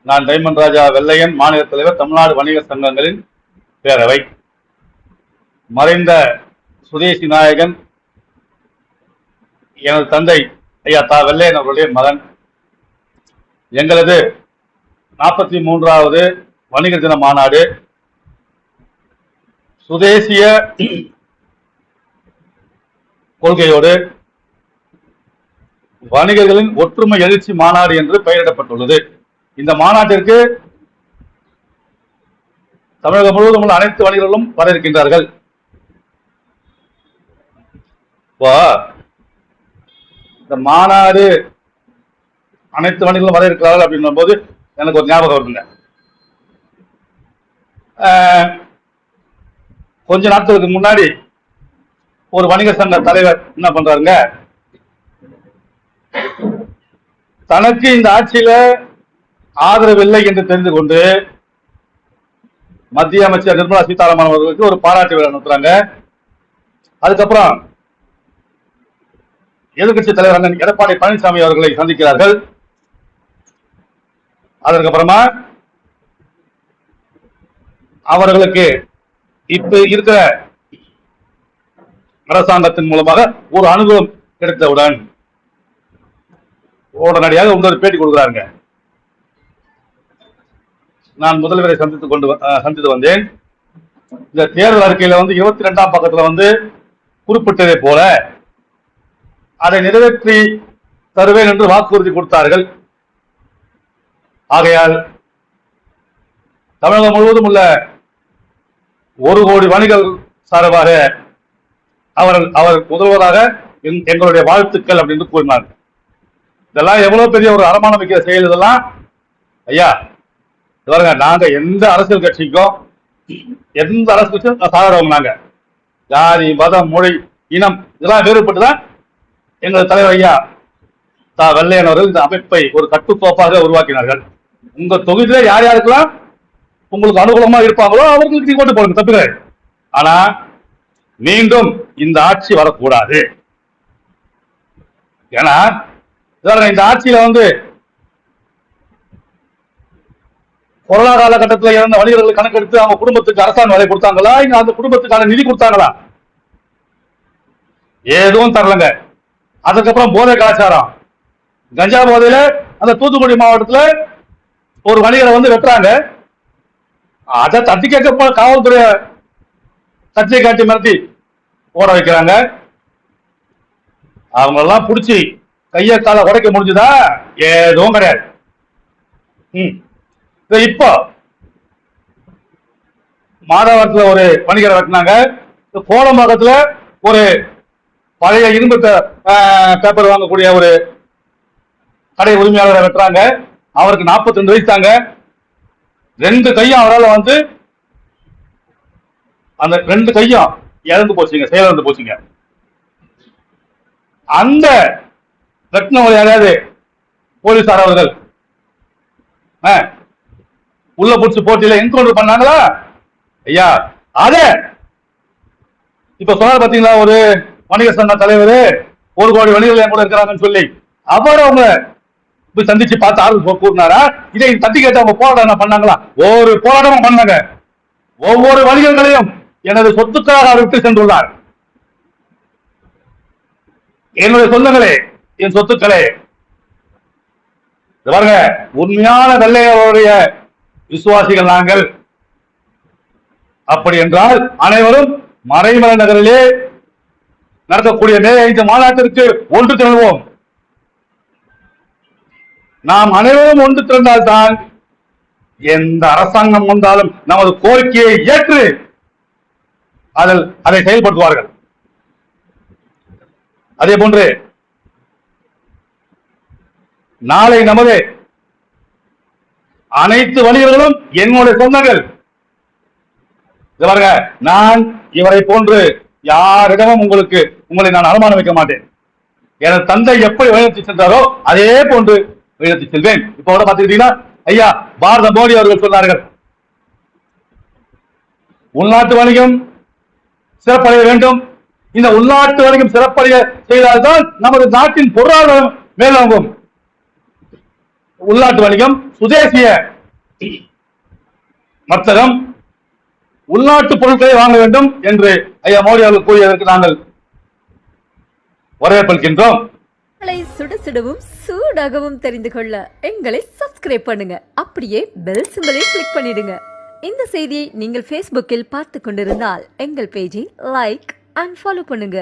நான் டைமண்ட் ராஜா வெள்ளையன், மாநில தலைவர், தமிழ்நாடு வணிக சங்கங்களின் பேரவை. மறைந்த சுதேசி நாயகன் எனது தந்தை ஐயா தா வெள்ளையன் அவர்களுடைய மகன். எங்களது 43வது வணிக தின மாநாடு சுதேசிய கொள்கையோடு வணிகர்களின் ஒற்றுமை எழுச்சி மாநாடு என்று பெயரிடப்பட்டுள்ளது. இந்த மாநாட்டிற்கு தமிழகம் முழுவதும் உள்ள அனைத்து வணிகர்களும் வர இருக்கின்றார்கள். இந்த மாநாடு அனைத்து வணிகர்களும் வர இருக்கிறார்கள் அப்படின்னும் போது எனக்கு ஒரு ஞாபகம் வருதுங்க. கொஞ்ச நாட்களுக்கு முன்னாடி ஒரு வணிக சங்க தலைவர் என்ன பண்றாருங்க, தனக்கு இந்த ஆட்சியில ஆதரவு இல்லை என்று தெரிந்து கொண்டு மத்திய அமைச்சர் நிர்மலா சீதாராமன் அவர்களுக்கு ஒரு பாராட்டு விழா நடத்துறாங்க. அதுக்கப்புறம் எதிர்கட்சி தலைவர் அண்ணன் எடப்பாடி பழனிசாமி அவர்களை சந்திக்கிறார்கள். அதற்கப்புறமா அவர்களுக்கு இப்ப இருக்கிற அரசாங்கத்தின் மூலமாக ஒரு அனுகூலம் கிடைத்தவுடன் உடனடியாக இன்னொரு பேட்டி கொடுக்கிறாங்க. நான் முதல்வரை சந்தித்து வந்தேன். இந்த தேர்தல் அறிக்கையில 22ஆம் பக்கத்துல குறிப்பிட்டதை போல அதை நிறைவேற்றி தருவேன் என்று வாக்குறுதி கொடுத்தார்கள். ஆகையால் தமிழகம் முழுவதும் உள்ள 1 கோடி வணிகர் சார்பாக அவர் முதல்வராக எங்களுடைய வாழ்த்துக்கள் அப்படின்னு கூறினார். இதெல்லாம் எவ்வளவு பெரிய ஒரு அரமானம் வைக்கிற செயல் இதெல்லாம். ஐயா பாருங்க, நாங்க எந்த அரசியல் கட்சிக்கும் சாதாரணவங்க, நாங்க ஜாதி மதம் மொழி இனம் இதெல்லாம் வேறுபட்டுதான் எங்கள் தலைவர் ஐயா தா வெள்ளையன் அவர்கள் இந்த அமைப்பை ஒரு கட்டுக்கோப்பாக உருவாக்கினார்கள். உங்க தொகுதியில யார் யாருக்கெல்லாம் உங்களுக்கு அனுகூலமா இருப்பாங்களோ அவர்களுக்கு நீங்க ஓட்டு போடுங்க, தப்பு கிடையாது. ஆனா மீண்டும் இந்த ஆட்சி வரக்கூடாது. ஏன்னா இந்த ஆட்சியில கொரோனா காலகட்டத்தில் இருந்த வணிகர்கள் கணக்கெடுத்து அவங்க குடும்பத்துக்கு அரசாங்க வேலை கொடுத்தாங்களா, இங்க அந்த குடும்பத்துக்கான நிதி கொடுத்தாங்களா? எதுவும் தரலங்க. அதுக்கப்புறம் போதை கலாச்சாரம், கஞ்சா போதையில அந்த தூத்துக்குடி மாவட்டத்துல ஒரு வணிகரை வெட்டுறாங்க. அதை தட்டி கேட்க காவல்துறை கட்சியை காட்டி மிரட்டி ஓட வைக்கிறாங்க. அவங்க எல்லாம் பிடிச்சி கையை காலை உடைக்க முடிஞ்சுதா? எதுவும் கிடையாது. இப்போ மாதவரத்துல ஒரு வணிகரை வெட்டினாங்க. கோலம்பாக்கத்துல ஒரு பழைய இரும்பு பேப்பர் வாங்கக்கூடிய ஒரு கடை உரிமையாளரை வெட்டுறாங்க. அவருக்கு 42 வயசு தாங்க. 2 கையும் அவரால் அந்த 2 கையும் இழந்து போச்சுங்க, செயலிழந்து போச்சுங்க. அந்த வெட்டினவர் யாராவது போலீசார் அவர்கள் உள்ள புடிச்சு போட்டியில என்கவுண்டர் பண்ணாங்களா? ஐயா அத இப்ப சொன்னார் பாத்தீங்களா, ஒரு வணிக சங்க தலைவர் 1 கோடி வணிகர்கள் என் கூட இருக்கிறாங்கன்னு சொல்லி அவர் அவங்க சந்திச்சு பார்த்து ஆர்வம் கூறினாரா? இதை தட்டி கேட்டு அவங்க போராட்டம் பண்ணாங்களா? ஒரு போராட்டமும் பண்ணாங்க. ஒவ்வொரு வணிகர்களையும் எனது சொத்துக்களாக விட்டு சென்றுள்ளார். என்னுடைய சொந்தங்களே, என் சொத்துக்களே, பாருங்க, உண்மையான வெள்ளையருடைய விசுவாசிகள் நாங்கள். அப்படி என்றால் அனைவரும் மறைமலை நகரிலே நடக்கக்கூடிய மே 5 மாநாட்டிற்கு ஒன்று திரள்வோம். நாம் அனைவரும் ஒன்று திரண்டால்தான் எந்த அரசாங்கம் வந்தாலும் நமது கோரிக்கையை ஏற்று அதை செயல்படுத்துவார்கள். அதே போன்று நாளை நமது அனைத்து வணிகர்களும் என்னுடைய சொந்தங்கள். பாருங்க, நான் இவரை போன்று யாரிடமும் உங்களை நான் அனுமானம் வைக்க மாட்டேன். எனது தந்தை எப்படி வழிநடத்தி சென்றாரோ அதே போன்று வழிநடத்தி செல்வேன். இப்ப கூட பாத்துக்கிட்டீங்கன்னா ஐயா பாரத மோடி அவர்கள் சொன்னார்கள், உள்நாட்டு வணிகம் சிறப்படைய வேண்டும். இந்த உள்நாட்டு வணிகம் சிறப்படைய செய்தால்தான் நமது நாட்டின் பொருளாதாரம் மேலோங்கும். உள்நாட்டு வணிகம், சுதேசிய வர்த்தகம், உள்நாட்டு பொருட்களை வாங்க வேண்டும் என்று ஐயா மோடி அவர்கள் கூறியதற்கு நாங்கள் வரவேற்கின்றோம். சுட சுடவும் சூடாகவும் தெரிந்து கொள்ள எங்களை சப்ஸ்கிரைப் பண்ணுங்க. அப்படியே பெல் சிம்பலையும் கிளிக் பண்ணிடுங்க. இந்த செய்தியை நீங்கள் Facebookல் பார்த்து கொண்டிருந்தால் எங்கள் பேஜை லைக் அண்ட் ஃபாலோ பண்ணுங்க.